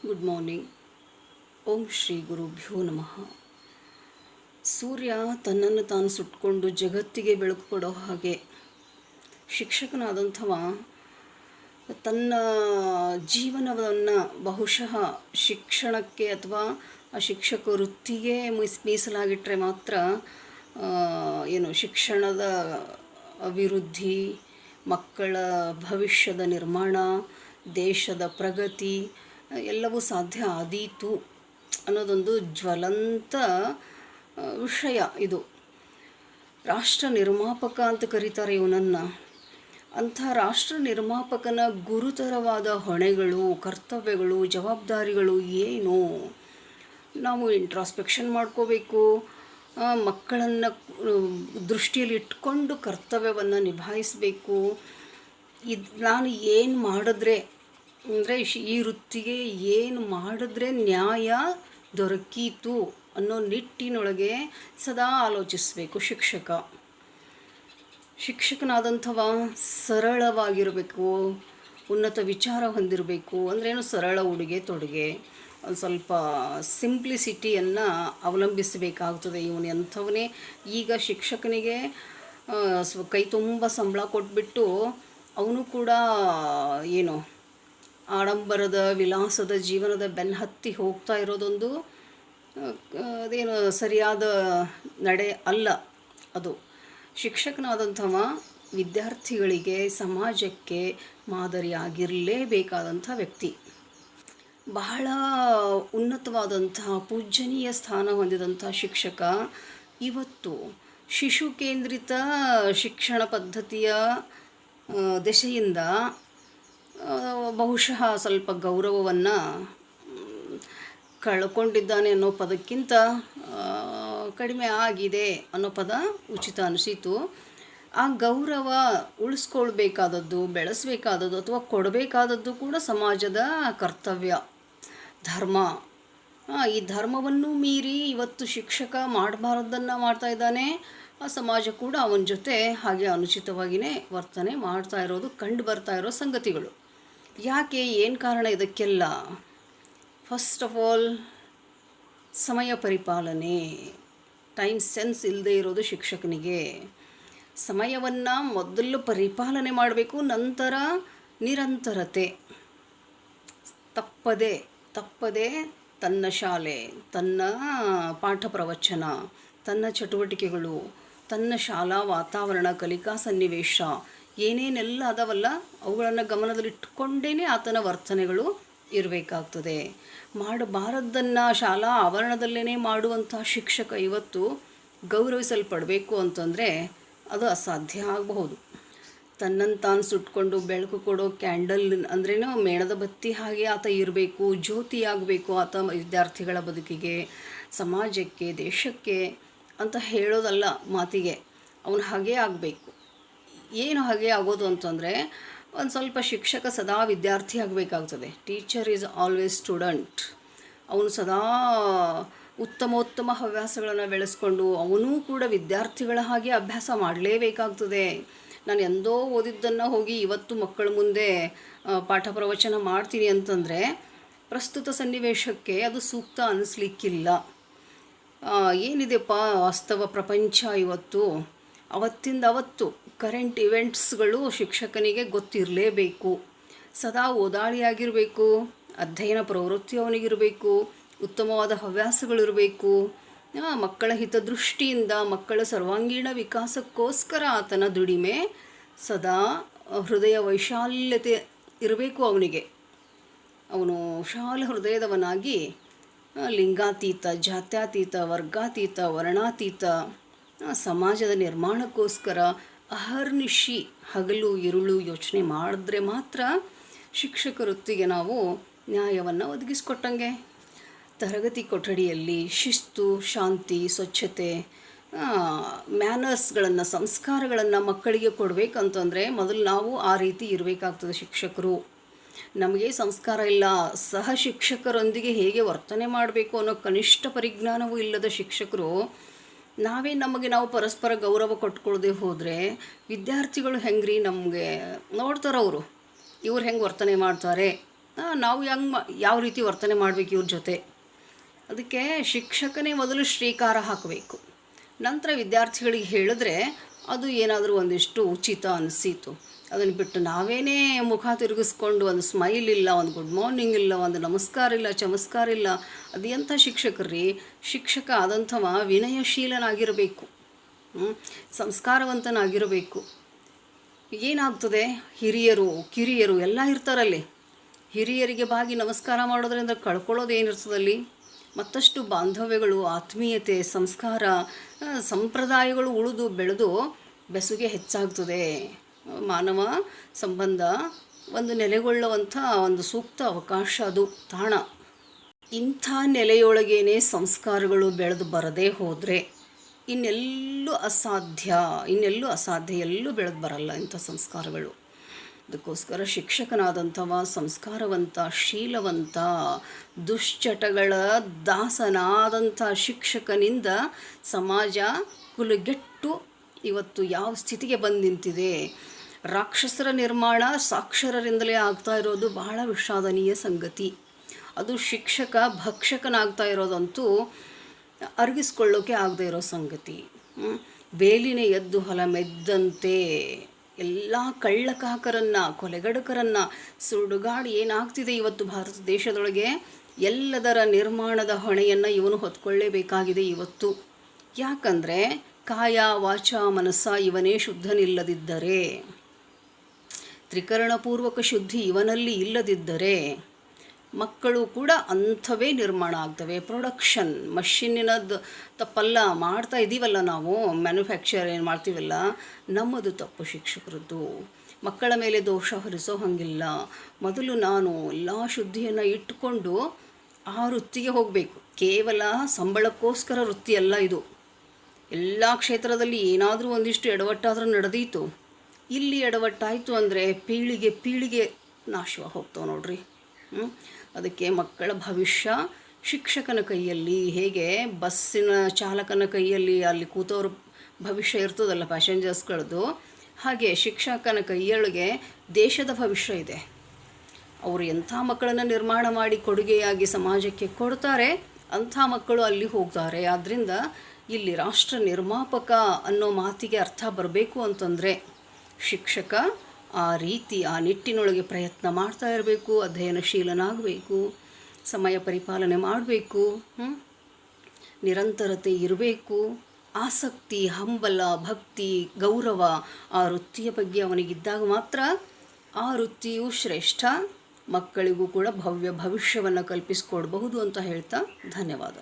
Good morning. ಓಂ ಶ್ರೀ ಗುರುಭ್ಯೋ ನಮಃ. ಸೂರ್ಯ ತನ್ನನ್ನು ತಾನು ಸುಟ್ಕೊಂಡು ಜಗತ್ತಿಗೆ ಬೆಳಕು ಕೊಡೋ ಹಾಗೆ ಶಿಕ್ಷಕನಾದಂಥವ ತನ್ನ ಜೀವನವನ್ನು ಬಹುಶಃ ಶಿಕ್ಷಣಕ್ಕೆ ಅಥವಾ ಆ ಶಿಕ್ಷಕ ವೃತ್ತಿಗೆ ಮೀಸಲಾಗಿಟ್ಟರೆ ಮಾತ್ರ ಶಿಕ್ಷಣದ ಅಭಿವೃದ್ಧಿ, ಮಕ್ಕಳ ಭವಿಷ್ಯದ ನಿರ್ಮಾಣ, ದೇಶದ ಪ್ರಗತಿ ಎಲ್ಲವೂ ಸಾಧ್ಯ ಆದೀತು ಅನ್ನೋದೊಂದು ಜ್ವಲಂತ ವಿಷಯ. ಇದು ರಾಷ್ಟ್ರ ನಿರ್ಮಾಪಕ ಅಂತ ಕರೀತಾರೆ ಇವನನ್ನು. ಅಂಥ ರಾಷ್ಟ್ರ ನಿರ್ಮಾಪಕನ ಗುರುತರವಾದ ಹೊಣೆಗಳು, ಕರ್ತವ್ಯಗಳು, ಜವಾಬ್ದಾರಿಗಳು ಏನು? ನಾವು ಇಂಟ್ರಾಸ್ಪೆಕ್ಷನ್ ಮಾಡ್ಕೋಬೇಕು. ಮಕ್ಕಳನ್ನು ದೃಷ್ಟಿಯಲ್ಲಿ ಇಟ್ಕೊಂಡು ಕರ್ತವ್ಯವನ್ನು ನಿಭಾಯಿಸಬೇಕು. ನಾನು ಏನು ಮಾಡಿದ್ರೆ ಅಂದರೆ ಈ ವೃತ್ತಿಗೆ ಏನು ಮಾಡಿದ್ರೆ ನ್ಯಾಯ ದೊರಕೀತು ಅನ್ನೋ ನಿಟ್ಟಿನೊಳಗೆ ಸದಾ ಆಲೋಚಿಸಬೇಕು ಶಿಕ್ಷಕನಾದಂಥವ ಸರಳವಾಗಿರಬೇಕು, ಉನ್ನತ ವಿಚಾರ ಹೊಂದಿರಬೇಕು. ಅಂದ್ರೇನು? ಸರಳ ಉಡುಗೆ ತೊಡುಗೆ, ಒಂದು ಸ್ವಲ್ಪ ಸಿಂಪ್ಲಿಸಿಟಿಯನ್ನು ಅವಲಂಬಿಸಬೇಕಾಗ್ತದೆ. ಇವನು ಎಂಥವನೇ ಈಗ ಶಿಕ್ಷಕನಿಗೆ ಕೈ ತುಂಬ ಸಂಬಳ ಕೊಟ್ಬಿಟ್ಟು ಅವನು ಕೂಡ ಆಡಂಬರದ ವಿಲಾಸದ ಜೀವನದ ಬೆನ್ನತ್ತಿ ಹೋಗ್ತಾ ಇರೋದೊಂದು ಸರಿಯಾದ ನಡೆ ಅಲ್ಲ. ಅದು ಶಿಕ್ಷಕನಾದಂಥವ ವಿದ್ಯಾರ್ಥಿಗಳಿಗೆ, ಸಮಾಜಕ್ಕೆ ಮಾದರಿಯಾಗಿರಲೇಬೇಕಾದಂಥ ವ್ಯಕ್ತಿ. ಬಹಳ ಉನ್ನತವಾದಂಥ ಪೂಜ್ಯನೀಯ ಸ್ಥಾನ ಹೊಂದಿದಂಥ ಶಿಕ್ಷಕ ಇವತ್ತು ಶಿಶು ಕೇಂದ್ರಿತ ಶಿಕ್ಷಣ ಪದ್ಧತಿಯ ದೆಸೆಯಿಂದ ಬಹುಶಃ ಸ್ವಲ್ಪ ಗೌರವವನ್ನು ಕಳ್ಕೊಂಡಿದ್ದಾನೆ ಅನ್ನೋ ಪದಕ್ಕಿಂತ ಕಡಿಮೆ ಆಗಿದೆ ಅನ್ನೋ ಪದ ಉಚಿತ ಅನಿಸಿತು. ಆ ಗೌರವ ಉಳಿಸ್ಕೊಳ್ಬೇಕಾದದ್ದು, ಬೆಳೆಸಬೇಕಾದದ್ದು ಅಥವಾ ಕೊಡಬೇಕಾದದ್ದು ಕೂಡ ಸಮಾಜದ ಕರ್ತವ್ಯ, ಧರ್ಮ. ಈ ಧರ್ಮವನ್ನು ಮೀರಿ ಇವತ್ತು ಶಿಕ್ಷಕ ಮಾಡಬಾರ್ದನ್ನು ಮಾಡ್ತಾ ಇದ್ದಾನೆ. ಆ ಸಮಾಜ ಕೂಡ ಅವನ ಜೊತೆ ಹಾಗೆ ಅನುಚಿತವಾಗಿಯೇ ವರ್ತನೆ ಮಾಡ್ತಾ ಇರೋದು ಕಂಡು ಬರ್ತಾ ಇರೋ ಸಂಗತಿಗಳು. ಯಾಕೆ? ಏನು ಕಾರಣ ಇದಕ್ಕೆಲ್ಲ? ಫಸ್ಟ್ ಆಫ್ ಆಲ್ ಸಮಯ ಪರಿಪಾಲನೆ, ಟೈಮ್ ಸೆನ್ಸ್ ಇಲ್ಲದೆ ಇರೋದು ಶಿಕ್ಷಕನಿಗೆ. ಸಮಯವನ್ನು ಮೊದಲು ಪರಿಪಾಲನೆ ಮಾಡಬೇಕು, ನಂತರ ನಿರಂತರತೆ. ತಪ್ಪದೆ ತನ್ನ ಶಾಲೆ, ತನ್ನ ಪಾಠ ಪ್ರವಚನ, ತನ್ನ ಚಟುವಟಿಕೆಗಳು, ತನ್ನ ಶಾಲಾ ವಾತಾವರಣ, ಕಲಿಕಾ ಸನ್ನಿವೇಶ ಏನೇನೆಲ್ಲ ಅದಾವಲ್ಲ ಅವುಗಳನ್ನು ಗಮನದಲ್ಲಿಟ್ಟುಕೊಂಡೇ ಆತನ ವರ್ತನೆಗಳು ಇರಬೇಕಾಗ್ತದೆ. ಮಾಡಬಾರದ್ದನ್ನು ಶಾಲಾ ಆವರಣದಲ್ಲೇ ಮಾಡುವಂಥ ಶಿಕ್ಷಕ ಇವತ್ತು ಗೌರವಿಸಲ್ಪಡಬೇಕು ಅಂತಂದರೆ ಅದು ಅಸಾಧ್ಯ ಆಗಬಹುದು. ತನ್ನನ್ನು ತಾನು ಸುಟ್ಕೊಂಡು ಬೆಳಕು ಕೊಡೋ ಕ್ಯಾಂಡಲ್ ಅಂದ್ರೇನು, ಮೇಣದ ಬತ್ತಿ ಹಾಗೆ ಆತ ಇರಬೇಕು, ಜ್ಯೋತಿಯಾಗಬೇಕು ಆತ ವಿದ್ಯಾರ್ಥಿಗಳ ಬದುಕಿಗೆ, ಸಮಾಜಕ್ಕೆ, ದೇಶಕ್ಕೆ ಅಂತ ಹೇಳೋದಲ್ಲ ಮಾತಿಗೆ. ಅವನು ಹಾಗೇ ಆಗಬೇಕು. ಏನು ಹಾಗೆ ಆಗೋದು ಅಂತಂದರೆ, ಒಂದು ಸ್ವಲ್ಪ ಶಿಕ್ಷಕ ಸದಾ ವಿದ್ಯಾರ್ಥಿ ಆಗಬೇಕಾಗ್ತದೆ. Teacher is always student. ಅವನು ಸದಾ ಉತ್ತಮೋತ್ತಮ ಹವ್ಯಾಸಗಳನ್ನು ಬೆಳೆಸ್ಕೊಂಡು ಅವನೂ ಕೂಡ ವಿದ್ಯಾರ್ಥಿಗಳ ಹಾಗೆ ಅಭ್ಯಾಸ ಮಾಡಲೇಬೇಕಾಗ್ತದೆ. ನಾನು ಎಂದೋ ಓದಿದ್ದನ್ನು ಹೋಗಿ ಇವತ್ತು ಮಕ್ಕಳ ಮುಂದೆ ಪಾಠ ಪ್ರವಚನ ಮಾಡ್ತೀನಿ ಅಂತಂದರೆ ಪ್ರಸ್ತುತ ಸನ್ನಿವೇಶಕ್ಕೆ ಅದು ಸೂಕ್ತ ಅನ್ನಿಸ್ಲಿಕ್ಕಿಲ್ಲ. ಏನಿದೆಪ್ಪ ವಾಸ್ತವ ಪ್ರಪಂಚ ಇವತ್ತು, ಅವತ್ತಿಂದ ಅವತ್ತು ಕರೆಂಟ್ ಇವೆಂಟ್ಸ್ಗಳು ಶಿಕ್ಷಕನಿಗೆ ಗೊತ್ತಿರಲೇಬೇಕು. ಸದಾ ಓದಾಳಿಯಾಗಿರಬೇಕು, ಅಧ್ಯಯನ ಪ್ರವೃತ್ತಿ ಅವನಿಗಿರಬೇಕು, ಉತ್ತಮವಾದ ಹವ್ಯಾಸಗಳಿರಬೇಕು. ಮಕ್ಕಳ ಹಿತದೃಷ್ಟಿಯಿಂದ ಮಕ್ಕಳ ಸರ್ವಾಂಗೀಣ ವಿಕಾಸಕ್ಕೋಸ್ಕರ ಆತನ ದುಡಿಮೆ, ಸದಾ ಹೃದಯ ವೈಶಾಲ್ಯತೆ ಇರಬೇಕು ಅವನಿಗೆ. ಅವನು ವಿಶಾಲ ಹೃದಯದವನಾಗಿ ಲಿಂಗಾತೀತ, ಜಾತ್ಯತೀತ, ವರ್ಗಾತೀತ, ವರ್ಣಾತೀತ ಸಮಾಜದ ನಿರ್ಮಾಣಕ್ಕೋಸ್ಕರ ಅಹರ್ನಿಶಿ ಹಗಲು ಇರುಳು ಯೋಚನೆ ಮಾಡಿದ್ರೆ ಮಾತ್ರ ಶಿಕ್ಷಕ ವೃತ್ತಿಗೆ ನಾವು ನ್ಯಾಯವನ್ನು ಒದಗಿಸ್ಕೊಟ್ಟಂಗೆ. ತರಗತಿ ಕೊಠಡಿಯಲ್ಲಿ ಶಿಸ್ತು, ಶಾಂತಿ, ಸ್ವಚ್ಛತೆ, ಮ್ಯಾನರ್ಸ್ಗಳನ್ನು, ಸಂಸ್ಕಾರಗಳನ್ನು ಮಕ್ಕಳಿಗೆ ಕೊಡಬೇಕಂತಂದರೆ ಮೊದಲು ನಾವು ಆ ರೀತಿ ಇರಬೇಕಾಗ್ತದೆ. ಶಿಕ್ಷಕರು ನಮಗೆ ಸಂಸ್ಕಾರ ಇಲ್ಲ, ಸಹ ಶಿಕ್ಷಕರೊಂದಿಗೆ ಹೇಗೆ ವರ್ತನೆ ಮಾಡಬೇಕು ಅನ್ನೋ ಕನಿಷ್ಠ ಪರಿಜ್ಞಾನವೂ ಇಲ್ಲದ ಶಿಕ್ಷಕರು ನಮಗೆ ನಾವು ಪರಸ್ಪರ ಗೌರವ ಕೊಟ್ಕೊಳ್ಳದೆ ಹೋದರೆ ವಿದ್ಯಾರ್ಥಿಗಳು ಹೆಂಗ್ರಿ ನಮಗೆ ನೋಡ್ತಾರೆ. ಅವರು ಇವ್ರು ಹೆಂಗೆ ವರ್ತನೆ ಮಾಡ್ತಾರೆ ನಾವು ಯಾವ ರೀತಿ ವರ್ತನೆ ಮಾಡಬೇಕು ಇವ್ರ ಜೊತೆ. ಅದಕ್ಕೆ ಶಿಕ್ಷಕನೇ ಮೊದಲು ಶ್ರೀಕಾರ ಹಾಕಬೇಕು. ನಂತರ ವಿದ್ಯಾರ್ಥಿಗಳಿಗೆ ಹೇಳಿದ್ರೆ ಅದು ಏನಾದರೂ ಒಂದಿಷ್ಟು ಉಚಿತ ಅನಿಸೀತು. ಅದನ್ನು ಬಿಟ್ಟು ನಾವೇನೇ ಮುಖ ತಿರುಗಿಸ್ಕೊಂಡು ಒಂದು ಸ್ಮೈಲ್ ಇಲ್ಲ, ಒಂದು ಗುಡ್ ಮಾರ್ನಿಂಗ್ ಇಲ್ಲ, ಒಂದು ನಮಸ್ಕಾರ ಇಲ್ಲ, ಚಮಸ್ಕಾರ ಇಲ್ಲ, ಅದು ಎಂಥ ಶಿಕ್ಷಕರ್ರಿ? ಶಿಕ್ಷಕ ಆದಂಥವ ವಿನಯಶೀಲನಾಗಿರಬೇಕು, ಸಂಸ್ಕಾರವಂತನಾಗಿರಬೇಕು. ಏನಾಗ್ತದೆ, ಹಿರಿಯರು ಕಿರಿಯರು ಎಲ್ಲ ಇರ್ತಾರಲ್ಲಿ. ಹಿರಿಯರಿಗೆ ಬಾಗಿ ನಮಸ್ಕಾರ ಮಾಡೋದ್ರಿಂದ ಕಳ್ಕೊಳ್ಳೋದು ಏನಿರ್ತದಲ್ಲಿ? ಮತ್ತಷ್ಟು ಬಾಂಧವ್ಯಗಳು, ಆತ್ಮೀಯತೆ, ಸಂಸ್ಕಾರ, ಸಂಪ್ರದಾಯಗಳು ಉಳಿದು ಬೆಳೆದು ಬೆಸುಗೆ ಹೆಚ್ಚಾಗ್ತದೆ. ಮಾನವ ಸಂಬಂಧ ಒಂದು ನೆಲೆಗೊಳ್ಳುವಂಥ ಒಂದು ಸೂಕ್ತ ಅವಕಾಶ, ಅದು ತಾಣ. ಇಂಥ ನೆಲೆಯೊಳಗೇನೆ ಸಂಸ್ಕಾರಗಳು ಬೆಳೆದು ಬರದೇ ಹೋದರೆ ಇನ್ನೆಲ್ಲೂ ಅಸಾಧ್ಯ, ಎಲ್ಲೂ ಬೆಳೆದು ಬರಲ್ಲ ಇಂಥ ಸಂಸ್ಕಾರಗಳು. ಅದಕ್ಕೋಸ್ಕರ ಶಿಕ್ಷಕನಾದಂಥವ ಸಂಸ್ಕಾರವಂತ, ಶೀಲವಂತ, ದುಶ್ಚಟಗಳ ದಾಸನಾದಂಥ ಶಿಕ್ಷಕನಿಂದ ಸಮಾಜ ಕುಲಗೆಟ್ಟು ಇವತ್ತು ಯಾವ ಸ್ಥಿತಿಗೆ ಬಂದು ನಿಂತಿದೆ. ರಾಕ್ಷಸರ ನಿರ್ಮಾಣ ಸಾಕ್ಷರರಿಂದಲೇ ಆಗ್ತಾ ಇರೋದು ಬಹಳ ವಿಷಾದನೀಯ ಸಂಗತಿ. ಅದು ಶಿಕ್ಷಕ ಭಕ್ಷಕನಾಗ್ತಾ ಇರೋದಂತೂ ಅರಗಿಸ್ಕೊಳ್ಳೋಕೆ ಆಗದೆ ಇರೋ ಸಂಗತಿ. ಬೇಲಿನ ಎದ್ದು ಹೊಲ ಮೆದ್ದಂತೆ ಎಲ್ಲ ಕಳ್ಳಕಾಕರನ್ನು, ಕೊಲೆಗಡಕರನ್ನು, ಸುಡುಗಾಡು ಏನಾಗ್ತಿದೆ ಇವತ್ತು ಭಾರತ ದೇಶದೊಳಗೆ, ಎಲ್ಲದರ ನಿರ್ಮಾಣದ ಹೊಣೆಯನ್ನು ಇವನು ಹೊತ್ಕೊಳ್ಳೇಬೇಕಾಗಿದೆ ಇವತ್ತು. ಯಾಕಂದರೆ ಕಾಯ ವಾಚ ಮನಸ್ಸ ಇವನೇ ಶುದ್ಧನಿಲ್ಲದಿದ್ದರೆ, ತ್ರಿಕರಣಪೂರ್ವಕ ಶುದ್ಧಿ ಇವನಲ್ಲಿ ಇಲ್ಲದಿದ್ದರೆ ಮಕ್ಕಳು ಕೂಡ ಅಂಥವೇ ನಿರ್ಮಾಣ ಆಗ್ತವೆ. ಪ್ರೊಡಕ್ಷನ್ ಮಷಿನ್ನಿನದ್ದು ತಪ್ಪಲ್ಲ, ಮಾಡ್ತಾ ಇದ್ದೀವಲ್ಲ ನಾವು, ಮ್ಯಾನುಫ್ಯಾಕ್ಚರ್ ಏನು ಮಾಡ್ತೀವಲ್ಲ, ನಮ್ಮದು ತಪ್ಪು ಶಿಕ್ಷಕರದ್ದು. ಮಕ್ಕಳ ಮೇಲೆ ದೋಷ ಹೊರಿಸೋ ಹಾಗಿಲ್ಲ. ಮೊದಲು ನಾನು ಎಲ್ಲ ಶುದ್ಧಿಯನ್ನು ಇಟ್ಟುಕೊಂಡು ಆ ವೃತ್ತಿಗೆ ಹೋಗಬೇಕು. ಕೇವಲ ಸಂಬಳಕ್ಕೋಸ್ಕರ ವೃತ್ತಿ ಅಲ್ಲ ಇದು. ಎಲ್ಲ ಕ್ಷೇತ್ರದಲ್ಲಿ ಏನಾದರೂ ಒಂದಿಷ್ಟು ಎಡವಟ್ಟಾದರೂ ನಡೆದೀತು. ಇಲ್ಲಿ ಎಡವಟ್ಟಾಯಿತು ಅಂದರೆ ಪೀಳಿಗೆ ನಾಶವಾಗಿ ಹೋಗ್ತಾವೆ ನೋಡ್ರಿ. ಅದಕ್ಕೆ ಮಕ್ಕಳ ಭವಿಷ್ಯ ಶಿಕ್ಷಕನ ಕೈಯಲ್ಲಿ, ಹೇಗೆ ಬಸ್ಸಿನ ಚಾಲಕನ ಕೈಯಲ್ಲಿ ಅಲ್ಲಿ ಕೂತವ್ರ ಭವಿಷ್ಯ ಇರ್ತದಲ್ಲ ಪ್ಯಾಸೆಂಜರ್ಸ್ಗಳದ್ದು, ಹಾಗೆ ಶಿಕ್ಷಕನ ಕೈಯೊಳಗೆ ದೇಶದ ಭವಿಷ್ಯ ಇದೆ. ಅವರು ಎಂಥ ಮಕ್ಕಳನ್ನು ನಿರ್ಮಾಣ ಮಾಡಿ ಕೊಡುಗೆಯಾಗಿ ಸಮಾಜಕ್ಕೆ ಕೊಡ್ತಾರೆ, ಅಂಥ ಮಕ್ಕಳು ಅಲ್ಲಿ ಹೋಗ್ತಾರೆ. ಆದ್ದರಿಂದ ಇಲ್ಲಿ ರಾಷ್ಟ್ರ ನಿರ್ಮಾಪಕ ಅನ್ನೋ ಮಾತಿಗೆ ಅರ್ಥ ಬರಬೇಕು ಅಂತಂದರೆ ಶಿಕ್ಷಕ ಆ ನಿಟ್ಟಿನೊಳಗೆ ಪ್ರಯತ್ನ ಮಾಡ್ತಾ ಇರಬೇಕು, ಅಧ್ಯಯನಶೀಲನಾಗಬೇಕು, ಸಮಯ ಪರಿಪಾಲನೆ ಮಾಡಬೇಕು, ನಿರಂತರತೆ ಇರಬೇಕು, ಆಸಕ್ತಿ, ಹಂಬಲ, ಭಕ್ತಿ, ಗೌರವ ಆ ವೃತ್ತಿಯ ಬಗ್ಗೆ ಅವನಿಗಿದ್ದಾಗ ಮಾತ್ರ ಆ ವೃತ್ತಿಯು ಶ್ರೇಷ್ಠ, ಮಕ್ಕಳಿಗೂ ಕೂಡ ಭವ್ಯ ಭವಿಷ್ಯವನ್ನು ಕಲ್ಪಿಸಿಕೊಡಬಹುದು ಅಂತ ಹೇಳ್ತಾ ಧನ್ಯವಾದ.